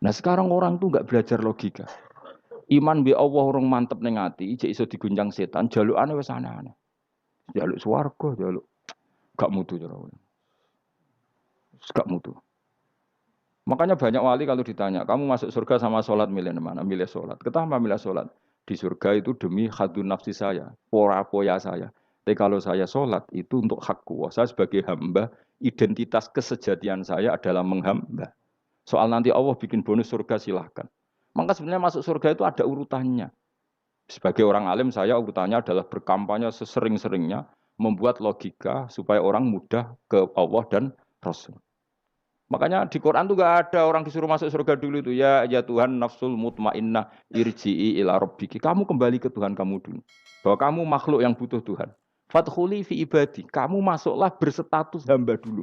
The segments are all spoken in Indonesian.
Nah sekarang orang tuh nggak belajar logika. Iman bi Allah orang mantep ning ati, jek iso diguncang setan, jalukane wis aneh-aneh. Jaluk swarga, jaluk gak mutu cara. Gak mutu. Makanya banyak wali kalau ditanya, kamu masuk surga sama sholat milih mana? Milih sholat. Kenapa milih sholat? Di surga itu demi hadun nafsi saya, pora poya saya. Tapi kalau saya sholat itu untuk hakku. Saya sebagai hamba, identitas kesejatian saya adalah menghamba. Soal nanti Allah bikin bonus surga silahkan. Maka sebenarnya masuk surga itu ada urutannya. Sebagai orang alim saya urutannya adalah berkampanye sesering-seringnya membuat logika supaya orang mudah ke Allah dan Rasul. Makanya di Quran tuh gak ada orang disuruh masuk surga dulu itu ya Tuhan nafsul mutmainnah irji'i ila rabbiki. Kamu kembali ke Tuhan kamu dulu. Bahwa kamu makhluk yang butuh Tuhan. Fadkhuli fi ibadi. Kamu masuklah berstatus hamba dulu.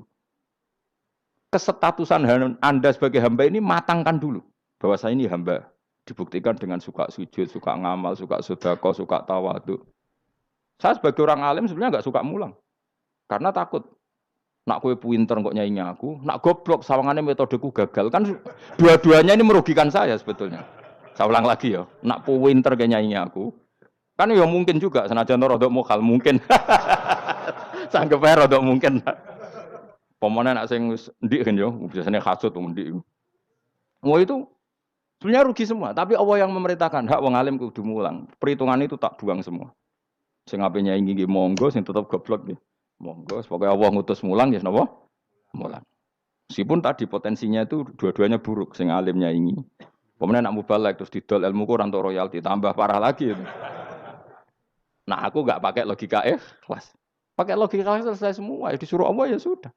Kesetatusan Anda sebagai hamba ini matangkan dulu. Bahwa saya ini hamba. Dibuktikan dengan suka sujud, suka ngamal, suka sedekah, suka tawadhu. Saya sebagai orang alim sebenarnya nggak suka mulang. Karena takut. Nak kue pinter kok nyanyi aku, nak goblok sawangannya metodeku gagal. Kan dua-duanya ini merugikan saya sebetulnya. Saya ulang lagi ya, nak pinter kayak nyanyi aku. Kan ya mungkin juga, senajan rodok mokal mungkin. Sanggep ae rodok mungkin. Pemane nak sing ndik kan yo, biasanya hasud ndik. Mau itu sebenarnya rugi semua, tapi Allah yang memerintahkan hak wong alim kudu mulang. Perhitungan itu tak buang semua. Sing ape nyanyi nggih monggo, sing tetep goblok nggih. Monggo, pokoknya Allah ngutus mulang ya napa? Mulang. Meskipun tadi potensinya itu dua-duanya buruk, sing alimnya ini. Kemudian nak mubalek terus didol ilmu kurang untuk royalti, tambah parah lagi. Nah aku nggak pakai logika kelas. Pakai logika selesai semua, ya disuruh Allah ya sudah.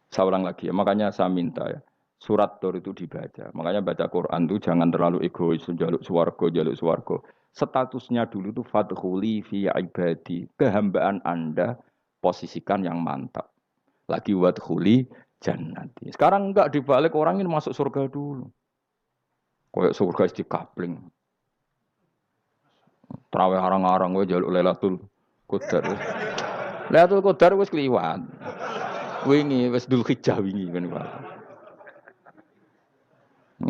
Saya ulang lagi ya, makanya saya minta ya. Surat Tur itu dibaca. Makanya baca Quran itu jangan terlalu egois, jaluk swarga. Statusnya dulu itu fadkhuli fi ibadi. Kehambaan Anda posisikan yang mantap. Lagi wadkhuli jannati. Sekarang enggak dibalik orang ini masuk surga dulu. Kayak surga di kapling. Terawih arang-arang gue jaluk Lailatul Qadar. Lailatul Qadar wis kliwat. Wingi wis Dzulhijjah wingi kan.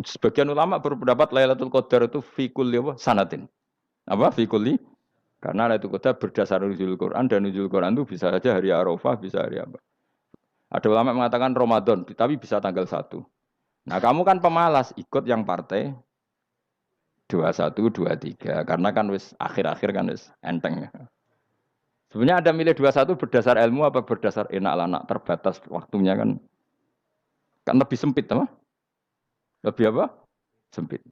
Sebagian ulama berpendapat Lailatul Qadar itu fi kulli sanatin. Apa fi kulli? Karena Lailatul Qadar berdasar nuzul Quran dan nuzul Quran itu bisa saja hari Arafah, bisa hari apa. Ada ulama mengatakan Ramadan, tapi bisa tanggal 1. Nah, kamu kan pemalas ikut yang partai 21, 23 karena kan wis akhir-akhir kan wis enteng. Sebenarnya ada milih 21 berdasar ilmu apa berdasar enak lanak terbatas waktunya kan. Kan lebih sempit apa? Lebih apa? Sempit.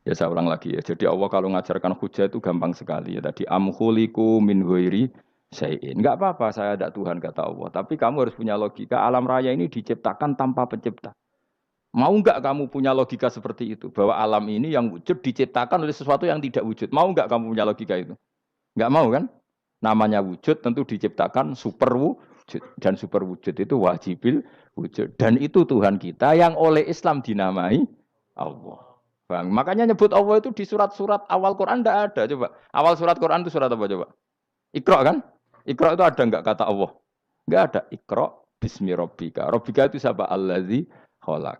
Ya saya ulang lagi ya. Jadi Allah kalau ngajarkan hujah itu gampang sekali ya. Tadi amkhuliku min ghairi syai'in. Enggak apa-apa saya ada Tuhan kata Allah. Tapi kamu harus punya logika. Alam raya ini diciptakan tanpa pencipta. Mau enggak kamu punya logika seperti itu? Bahwa alam ini yang wujud diciptakan oleh sesuatu yang tidak wujud. Mau enggak kamu punya logika itu? Enggak mau kan? Namanya wujud tentu diciptakan super wujud. Dan super wujud itu wajibil wujud. Dan itu Tuhan kita yang oleh Islam dinamai Allah. Bang, makanya nyebut Allah itu di surat-surat awal Quran tidak ada. Coba. Awal surat Quran itu surat apa coba? Iqra kan? Iqra itu ada enggak kata Allah? Enggak ada. Iqra bismi rabbika. Rabbika itu siapa? Allazi khalaq.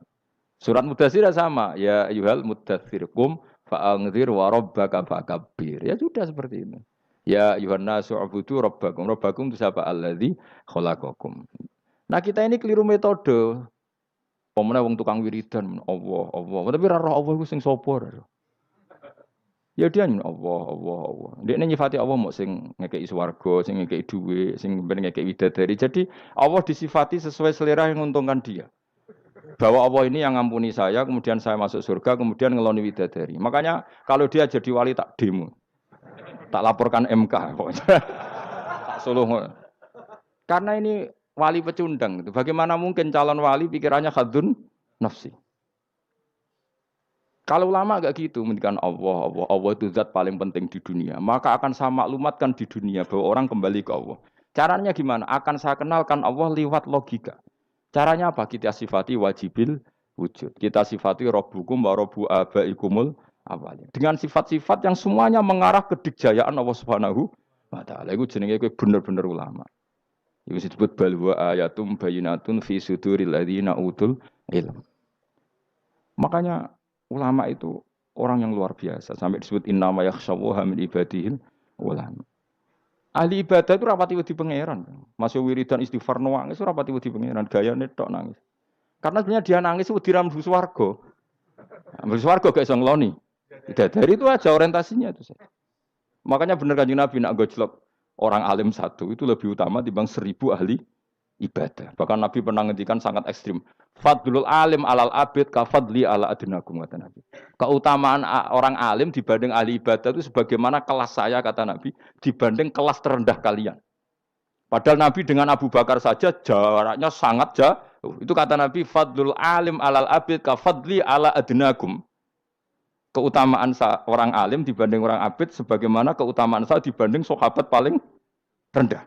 Surat Mudatsir sama. Ya ayyuhal mudatsir qum fa'anzir wa rabbaka fakabbir. Ya sudah seperti itu. Ya ayyuhan nasu ubudu rabbakum. Rabbakum itu siapa? Allazi khalaqakum. Nah, kita ini keliru metode. Pemene wong tukang wiridan Allah, Allah. Tapi ora roh Allah iku sing sapa? Ya dia Allah, Allah, Allah. Dia nyifati Allah mau sing ngekei swarga, sing ngekei dhuwit, sing ben ngekei widadari. Jadi Allah disifati sesuai selera yang menguntungkan dia. Bahwa Allah ini yang ngampuni saya, kemudian saya masuk surga, kemudian ngeloni widadari. Makanya kalau dia jadi wali tak demo. Tak laporkan MK. Tak suluh. Karena ini wali pecundang. Bagaimana mungkin calon wali pikirannya khadun nafsi? Kalau ulama agak gitu, mendikan Allah, Allah, Allah itu zat paling penting di dunia. Maka akan saya maklumatkan di dunia bahwa orang kembali ke Allah. Caranya gimana? Akan saya kenalkan Allah lewat logika. Caranya apa? Kita sifati wajibil wujud. Kita sifati Rabbukum wa Rabbu abaikumul awalin. Dengan sifat-sifat yang semuanya mengarah ke dikjayaan Allah Subhanahu wa taala. Itu jenenge kowe bener-bener ulama. Itu disebut balwa ayatum bayinatun fi suduril ladzina utul ilmu. Makanya ulama itu orang yang luar biasa sampai disebut innama yakhsyallaha min ibadihil ulama. Ahli ibadah itu rapati wedi pangeran. Masih wiridan istighfar nangis rapati wedi pangeran, gayane tok nangis. Karena sebenarnya dia nangis wedi ra mlebu swarga. Mlebu swarga gak iso ngloni. Dari itu aja orientasinya itu. Makanya benar Kanjeng Nabi nak gojlok orang alim satu itu lebih utama dibanding 1000 ahli ibadah. Bahkan Nabi pernah ngendikan sangat ekstrim. Fadlul alim alal abid ka fadli ala adnakum kata Nabi. Keutamaan orang alim dibanding ahli ibadah itu sebagaimana kelas saya kata Nabi dibanding kelas terendah kalian. Padahal Nabi dengan Abu Bakar saja jaraknya sangat jauh. Itu kata Nabi fadlul alim alal abid ka fadli ala adnakum. Keutamaan orang alim dibanding orang abid sebagaimana keutamaan saya dibanding sahabat paling rendah.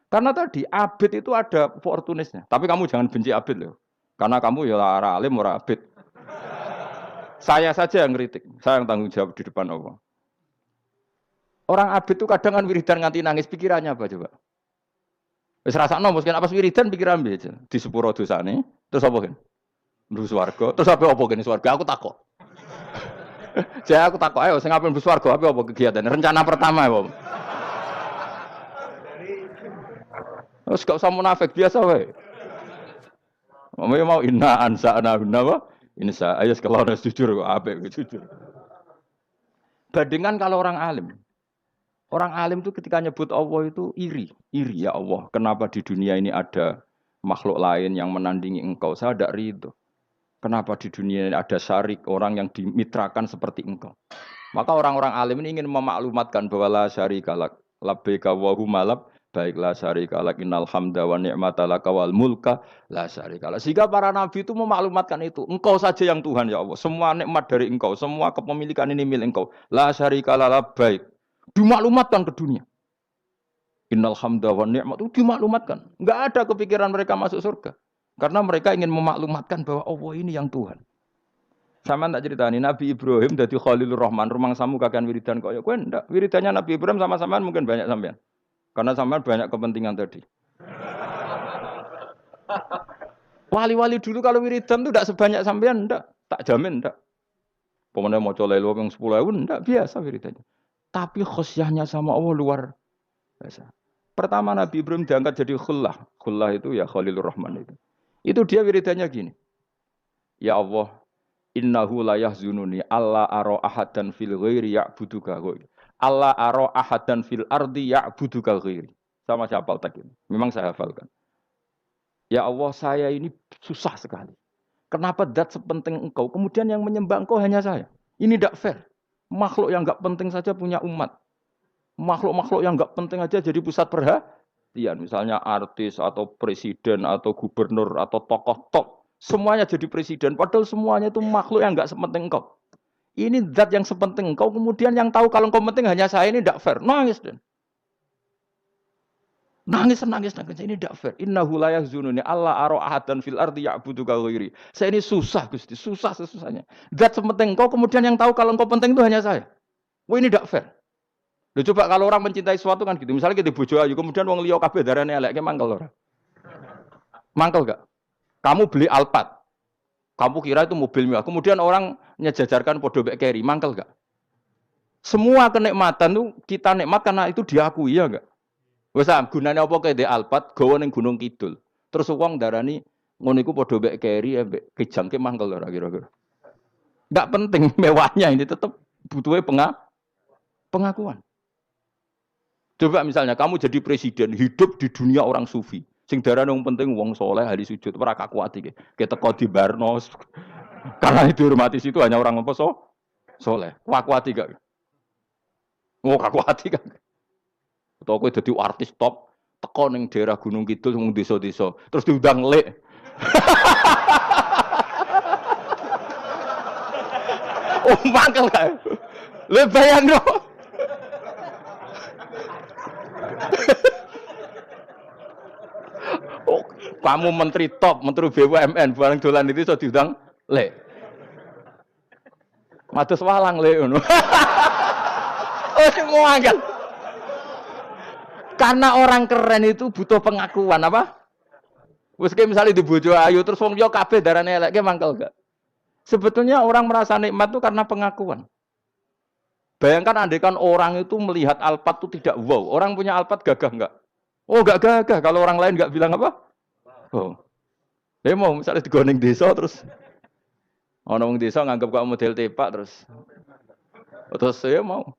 Karena tadi abid itu ada opportunisnya. Tapi kamu jangan benci abid loh. Karena kamu ya orang alim, orang abid. Saya saja yang kritik. Saya yang tanggung jawab di depan Allah. Orang abid itu kadang kan wiridan nganti nangis. Pikirannya apa coba? Wis rasakno mungkin apa wiridan pikiran aja. Di sepuro dosane. Terus apa kan? Mlebu swarga. Terus apa kene swarga? Aku takok. Jadi aku takok ayo sing ape mlebu swarga apa kegiatan? Rencana pertama apa? Terus gak usah munafik biasa wae. Mau inna ansa'na apa? Insa ayat kalau harus jujur kok apik jujur. Bandingan kalau orang alim. Orang alim itu ketika nyebut Allah itu iri ya Allah. Kenapa di dunia ini ada makhluk lain yang menandingi engkau? Saya tidak ridho. Kenapa di dunia ini ada syarik orang yang dimitrakan seperti engkau? Maka orang-orang alim ini ingin memaklumatkan bahwa la syarika lak labbaika wa humalab baiklah syarika lak innal hamda wa ni'mata laka wal mulka la syarika lak. Sehingga para nabi itu memaklumatkan itu. Engkau saja yang Tuhan ya Allah. Semua nikmat dari engkau, semua kepemilikan ini milik engkau. La syarika lak labbaik. Dimaklumatkan ke dunia. Innal hamda wa ni'mat itu dimaklumatkan. Enggak ada kepikiran mereka masuk surga. Karena mereka ingin memaklumatkan bahwa Allah ini yang Tuhan. Sama tak ceritani Nabi Ibrahim dari Khalilur Rahman, rumang samu kakean wiridan kok ya kowe ndak. Wiridannya Nabi Ibrahim sama-samaan mungkin banyak sampean. Karena sampean banyak kepentingan tadi. Wali-wali dulu kalau wiridan itu tidak sebanyak sampean ndak, tak jamin ndak. Pemenang mau colek lu yang 10.000 ndak biasa wiridannya. Tapi khosyahnya sama Allah luar biasa. Pertama Nabi Ibrahim diangkat jadi khullah. Khullah itu ya Khalilur Rahman itu. Itu dia wiridannya gini. Ya Allah, innahu la yahzununi alla ara ahadan fil ghairi ya'buduka ghairi. Alla ara ahadan fil ardi ya'buduka ghairi. Sama saya hafal tak ini. Memang saya hafalkan. Ya Allah, saya ini susah sekali. Kenapa dat sepenting engkau? Kemudian yang menyembah engkau hanya saya. Ini tidak fair. Makhluk yang enggak penting saja punya umat. Makhluk-makhluk yang enggak penting aja jadi pusat perhatian. Misalnya artis atau presiden atau gubernur atau tokoh top. Semuanya jadi presiden. Padahal semuanya itu makhluk yang enggak sepenting engkau. Ini zat yang sepenting engkau. Kemudian yang tahu kalau engkau penting hanya saya, ini tidak fair. Nangis dan nangis. Ini tidak fair. Innahu la yahzununi alla ara ahadan fil ardi ya'buduka ghairi. Saya ini susah Gusti, susah sesusahnya. Zat sepenting engkau. Kemudian yang tahu kalau engkau penting itu hanya saya. Wah ini tidak fair. Loh, coba kalau orang mencintai sesuatu kan gitu. Misalnya kita bojo ayu, kemudian wong liya kabeh darane elek, mangkel ora? Mangkel gak? Kamu beli Alphard. Kamu kira itu mobil mewah. Kemudian orang nyejajarkan podo mek keri, mangkel gak? Semua kenikmatan itu kita nikmat karena itu diakui ya enggak? Wes gunane apa kae ndek Alphard gawa ning Gunung Kidul. Terus wong darani ngono iku podo mek keri ambek kejangke mangkel ora kira-kira. Enggak penting mewahnya ini tetap butuhnya pengakuan. Coba misalnya kamu jadi presiden, hidup di dunia orang sufi. Sing darane wong penting wong soleh ahli sujud ora kakuati iki. Ketek di Barnos. Karena itu dihormati situ hanya orang apa soleh. Kakuati gak? Oh kakuati gak? Atau kowe dadi artis top teko ning daerah Gunung Kidul mung desa-desa, terus diundang lek. Oh mangkel gak? Le bayangno. Oh, kamu menteri top, menteri BUMN, barang dolan itu sudah diundang, le. Matus walang le, oh semua kan. Karena orang keren itu butuh pengakuan apa? Wes misalnya di bojo ayu terus wong yo kabeh darane elek mangkel gak? Sebetulnya orang merasa nikmat itu karena pengakuan. Bayangkan andekan orang itu melihat Alphard itu tidak wow. Orang punya Alphard gagah enggak? Oh enggak gagah. Kalau orang lain enggak bilang apa? Oh. Dia mau misalnya digoning desa terus. Orang desa nganggap kok model tepak terus saya mau.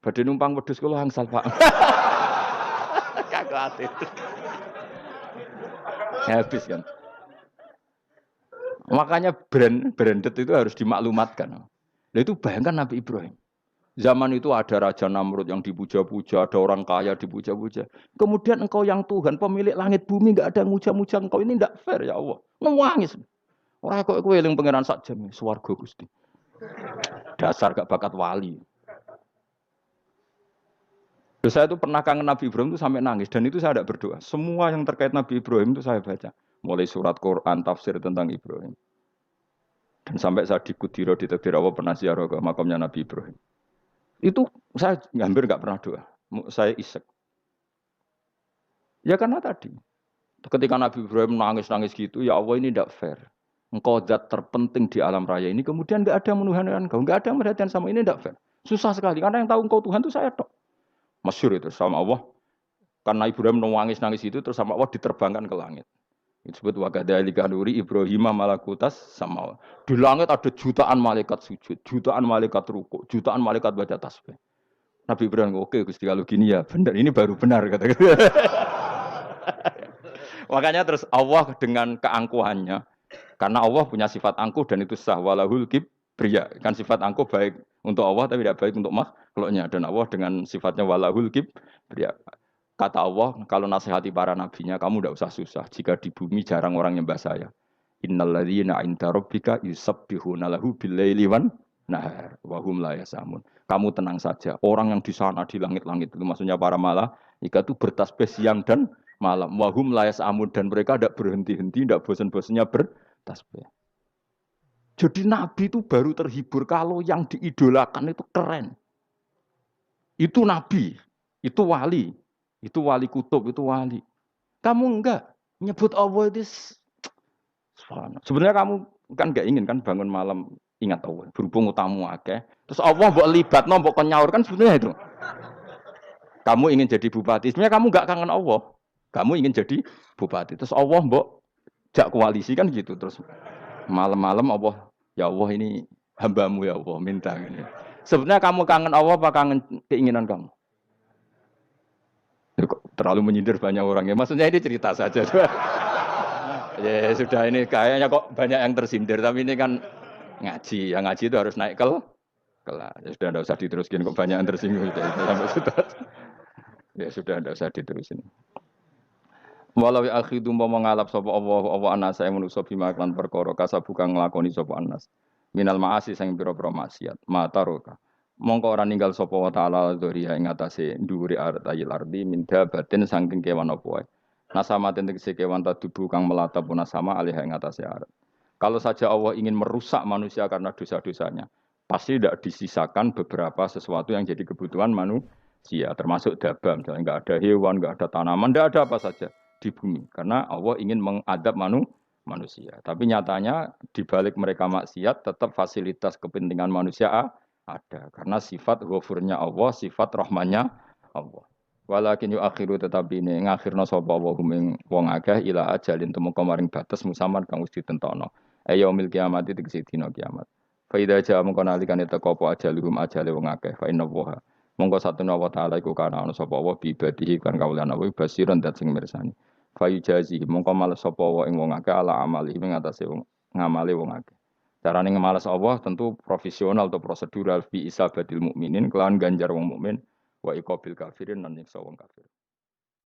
Badhe numpang wedhus kula angsal, Pak. Kagak ati. Habis kan. Makanya branded itu harus dimaklumatkan. Nah itu bayangkan Nabi Ibrahim. Zaman itu ada Raja Namrud yang dipuja-puja, ada orang kaya dipuja-puja. Kemudian engkau yang Tuhan, pemilik langit bumi, enggak ada muja-muja engkau. Ini enggak fair ya Allah. Nangis. Orang kok kowe eling pangeran sak jam, swarga Gusti. Dasar gak bakat wali. Terus saya itu pernah kangen Nabi Ibrahim itu sampai nangis dan itu saya tidak berdoa. Semua yang terkait Nabi Ibrahim itu saya baca. Mulai surat Quran, tafsir tentang Ibrahim. Dan sampai saya di Kudiro di Takdir Allah pernah ziarah ke makamnya Nabi Ibrahim. Itu saya hampir nggak pernah doa. Saya isek. Ya karena tadi. Ketika Nabi Ibrahim nangis-nangis gitu, ya Allah ini tidak fair. Engkau zat terpenting di alam raya ini. Kemudian nggak ada menuhankan engkau. Nggak ada yang merhatikan sama ini tidak fair. Susah sekali. Karena yang tahu engkau Tuhan itu saya tok. Masyhur itu sama Allah. Karena Ibrahim nangis-nangis itu terus sama Allah diterbangkan ke langit. Itu disebut wakadhalika nuri Ibrahim malakutas sama Allah. Di langit ada jutaan malaikat sujud, jutaan malaikat rukuk, jutaan malaikat baca tasbih. Nabi Ibrahim oke Gusti kalau gini ya benar ini baru benar kata. Makanya terus Allah dengan keangkuhannya karena Allah punya sifat angkuh dan itu sah walahul kibriya. Kan sifat angkuh baik untuk Allah tapi tidak baik untuk makhluknya dan Allah dengan sifatnya walahul kibriya. Kata Allah, kalau nasihati para nabinya, kamu tidak usah susah. Jika di bumi jarang orang nyembah saya. Innalladzina 'inda rabbika yusabbihuna lahu bil-laili wan nahar wa hum la yasamun. Kamu tenang saja. Orang yang di sana di langit-langit itu maksudnya para malaikat itu bertasbih siang dan malam. Wa hum la yasamun dan mereka tidak berhenti-henti, tidak bosan-bosannya bertasbih. Jadi nabi itu baru terhibur kalau yang diidolakan itu keren. Itu nabi, itu wali. Itu wali kutub, itu wali. Kamu enggak nyebut Allah itu sebenarnya kamu kan enggak ingin kan bangun malam ingat Allah. Berhubung utamu akeh. Terus Allah mbok libatno, mbok nyaur kan sebenarnya itu. Kamu ingin jadi bupati. Sebenarnya kamu enggak kangen Allah. Kamu ingin jadi bupati. Terus Allah mbok jak koalisi kan gitu. Terus malam-malam Allah, ya Allah ini hambamu ya Allah minta ini. Sebenarnya kamu kangen Allah apa kangen keinginan kamu? Terlalu menyindir banyak orang ya. Maksudnya ini cerita saja. Ya sudah ini kayaknya kok banyak yang tersindir. Tapi ini kan ngaji. Yang ngaji itu harus naik kelas. Ya sudah tidak usah diteruskin kok banyak yang tersinggung. Ya sudah tidak usah diterusin. Walau akhidu mau mengalap sapa Allah anas yang manusa bima lan perkara kasabuka nglakoni sapa anas. Minal maasi sing pira-pira maksiat. Mataroka. Mongko ora ninggal sapa wa taala dzuriya ing atase dhuwure artayil ardi minda batin saking kewan apa wae. Nasama tegese kewan tadubu kang melatap nasama alih ing atase arat. Kalau saja Allah ingin merusak manusia karena dosa-dosanya, pasti tidak disisakan beberapa sesuatu yang jadi kebutuhan manusia, termasuk dabam, misalnya enggak ada hewan, enggak ada tanaman, enggak ada apa saja di bumi karena Allah ingin mengadab manusia. Tapi nyatanya di balik mereka maksiat tetap fasilitas kepentingan manusia ada karena sifat ghafurnya Allah, sifat rahmannya Allah. Walakin akhiru tetapi ini ngakhirna sapa wa hum wong akeh ila ajalin temu kemaring batas musaman kang wis ditentono. Yaumil kiamat tegese dina kiamat. Fa idza jaa mongko nalikane teka apa ajaluhum ajale wong akeh fa inna wa mongko satuna wa taala iku kana ana sapa wa bi ibadihi kan kawulan wa basiron dat sing mirsani. Fa yujazi mongko males sapa wa ing wong akeh ala amali ing atase wong ngamale wong akeh. Carane ngemalas Allah tentu profesional atau prosedural fi isabatil mukminin kelawan ganjar wong mukmin wa iqabil kafirin lan nyiksa wong kafir.